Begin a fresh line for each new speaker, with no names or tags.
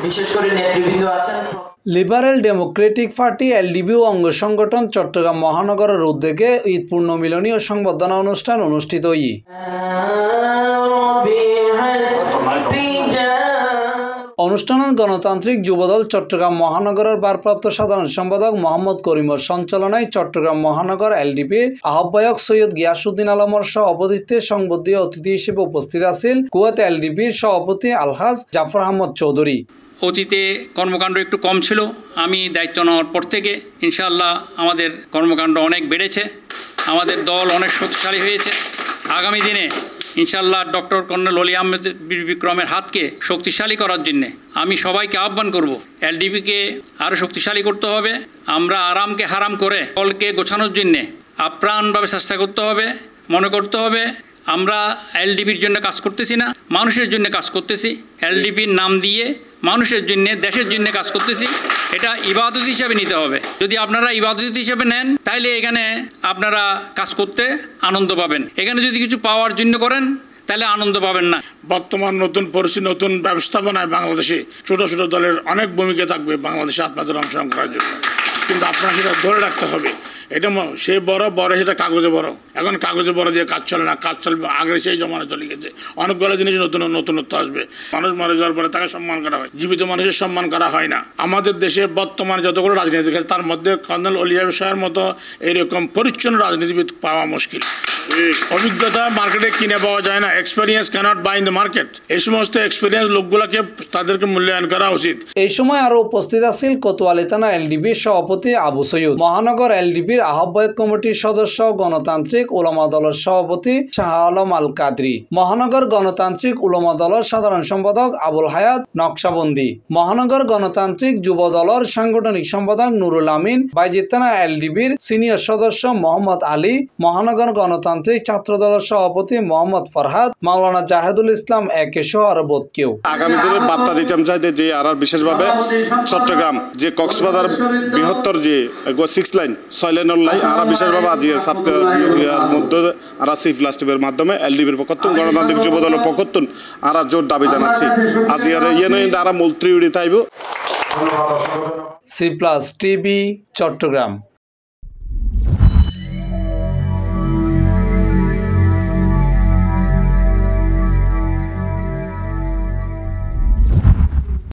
বিশেষ করে নেতৃবৃন্দ আছেন।
লিবারেল ডেমোক্রেটিক পার্টি এলডিপি ও অঙ্গ সংগঠন চট্টগ্রাম মহানগরের উদ্যোগে ঈদ পূর্ণমিলনী ও সংবর্ধনা অনুষ্ঠান অনুষ্ঠিত হয়। অনুষ্ঠানে গণতান্ত্রিক যুবদল চট্টগ্রাম মহানগরের ভারপ্রাপ্ত সাধারণ সম্পাদক মোহাম্মদ করিমের সঞ্চালনায় চট্টগ্রাম মহানগর এলডিপির আহ্বায়ক সৈয়দ গিয়াসউদ্দিন আলমের সভাপতিত্বে সংবর্ধীয় অতিথি হিসেবে উপস্থিত আছেন কুয়েত এলডিপির সভাপতি আলহাজ জাফর আহমদ চৌধুরী।
অতীতে কর্মকাণ্ড একটু কম ছিল, আমি দায়িত্ব নেওয়ার পর থেকে ইনশাআল্লাহ আমাদের কর্মকাণ্ড অনেক বেড়েছে, আমাদের দল অনেক শক্তিশালী হয়েছে। আগামী দিনে ইনশাআল্লাহ ডক্টর কর্নেল অলি আহমেদ বীর বিক্রমের হাতকে শক্তিশালী করার জন্যে আমি সবাইকে আহ্বান করব, এলডিপিকে আরও শক্তিশালী করতে হবে। আমরা আরামকে হারাম করে দলকে গোছানোর জন্যে আপ্রাণভাবে চেষ্টা করতে হবে। মনে করতে হবে আমরা এলডিপির জন্য কাজ করতেছি না, মানুষের জন্য কাজ করতেছি। এলডিপির নাম দিয়ে মানুষের জন্য, দেশের জন্য কাজ করতেছি। এটা ইবাদত হিসাবে নিতে হবে। যদি আপনারা ইবাদত হিসাবে নেন তাহলে এখানে আপনারা কাজ করতে আনন্দ পাবেন। এখানে যদি কিছু পাওয়ার জন্য করেন তাহলে আনন্দ পাবেন না।
বর্তমান নতুন পরিস্থিতি, নতুন ব্যবস্থাপনায় বাংলাদেশে ছোট ছোট দলের অনেক ভূমিকা থাকবে বাংলাদেশে আপনাদের অংশগ্রহণ করার জন্য, কিন্তু আপনারা সেটা ধরে রাখতে হবে। এটা সে বড় সেটা কাগজে বড়। এখন কাগজে বড় দিয়ে কাজ চলে না, কাজ চলবে আগে সেই জমানা চলে গেছে। অনেকগুলো জিনিস নতুনত্ব আসবে। মানুষ মারা যাওয়ার পরে তাকে সম্মান করা হয়, জীবিত মানুষের সম্মান করা হয় না। আমাদের দেশে বর্তমানে যতগুলো রাজনীতি আছে তার মধ্যে কর্নেল অলি আহমেদ সাহেবের মতো এরকম পরিচ্ছন্ন রাজনীতিবিদ পাওয়া মুশকিল। অভিজ্ঞতা মার্কেটে কিনে পাওয়া যায় না। Experience cannot buy in the market. এই সমস্ত এক্সপেরিয়েন্স লোকগুলোকে তাদেরকে মূল্যায়ন করা উচিত।
এই সময় আরো উপস্থিত আছেন কোতোয়ালি থানা এলডিপির সভাপতি আবু সৈয়দ, মহানগর এলডিপির আহ্বায়ক কমিটির সদস্য গণতান্ত্রিক উলামা দলের সভাপতি শাহ আলম আল কাদরি, মহানগর গণতান্ত্রিক উলামা দলের সাধারণ সম্পাদক আবুল হায়াত নকশাবন্দি, মহানগর গণতান্ত্রিক যুব দলের সাংগঠনিক সম্পাদক নুরুল আমিন, বাইজিৎ থানা এলডিপির সিনিয়র সদস্য মোহাম্মদ আলী, মহানগর গণতান্ত্রিক ছাত্র দলের সভাপতি মোহাম্মদ ফরহাদ, মাওলানা জাহেদুল ইসলাম একে সহ আরো বোধ কেউ।
আগামী দিনে বার্তা দিতাম চাইতে যে আর বিশেষভাবে চট্টগ্রাম যে কক্সবাজার বৃহত্তর যে 6 লাইন 6 লাইনের লাই আর বিশেষভাবে আজ ছাত্রের মধ্যে আর সিফ লাস্টিভের মাধ্যমে এলডিপির পক্ষতুন গণতান্ত্রিক যুব দলের পক্ষতুন আর জোর দাবি জানাচ্ছি আজ ইয়ে আর মূল ত্রিউড়ি তাইব।
C+ TV Chittagong.